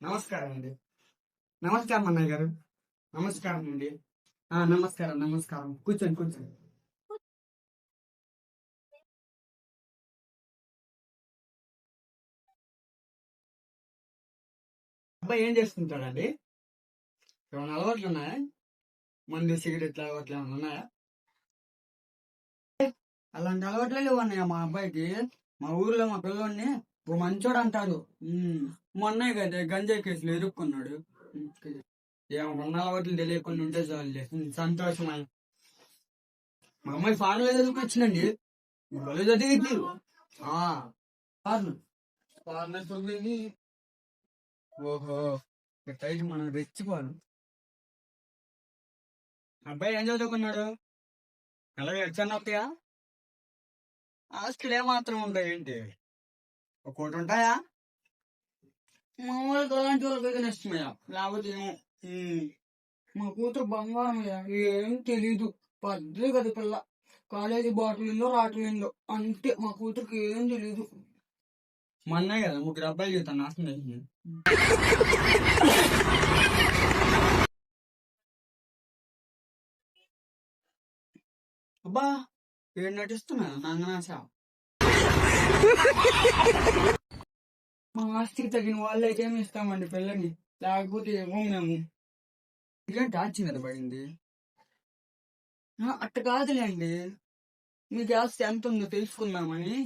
నమస్కారం అండి. నమస్కారం అన్నయ్య గారు. నమస్కారం అండి. నమస్కారం నమస్కారం. కూర్చోండి కూర్చోండి. అబ్బాయి ఏం చేస్తుంటాడండి? ఏమైనా అలవాట్లు ఉన్నాయా? మందు సిగరెట్లు అలవాట్లు ఏమైనా ఉన్నాయా? అలాంటి అలవాట్లే లేవు అన్నయ్య మా అబ్బాయికి. మా ఊర్లో మా పిల్లోడిని ఓ మంచోడు అంటారు. మొన్నే కదా గంజాయి కేసులు ఇరుక్కున్నాడు. ఏమన్నా అలవాట్లు తెలియకుండా ఉంటే చాలు. సంతోషమై మా అమ్మాయి ఫారెన్లో చదువుకొచ్చిందండి. భలే చదివిద్ది. ఆ, ఫారెన్ ఫారెన్ చదివింది. ఓహో, టైట్ మనం రెచ్చిపోను. అబ్బాయి ఏం చదువుకున్నాడు? అలాగే వచ్చాను వస్తాయా? ఆస్తులు ఏమాత్రం ఉంటాయి ఏంటి? ఒక కోటి ఉంటాయా? మామూలుగా అలాంటి వాళ్ళకైతే నష్టమయ్యా, లేకపోతే ఏమో. ఉమ్, మా కూతురు బంగారం అయ్యా, ఏం తెలీదు. పద్దే కదా పిల్ల. కాలేజీ బాటిల్లో రావట్లేదు అంతే. మా కూతురికి ఏం తెలీదు. మొన్నే కదా ముగ్గురు అబ్బాయిలు జీవితం నాశనం అయింది. అబ్బా, ఏం నటిస్తున్నా నంగనాశ. మా ఆస్తికి తగిన వాళ్ళైతే ఏమి ఇస్తామండి పిల్లని, లేకపోతే ఏమో మేము. ఇలాంటి ఆస్తి మీద పడింది. అట్ట కాదులేండి, మీకు ఆస్తి ఎంత ఉందో తెలుసుకుందామని.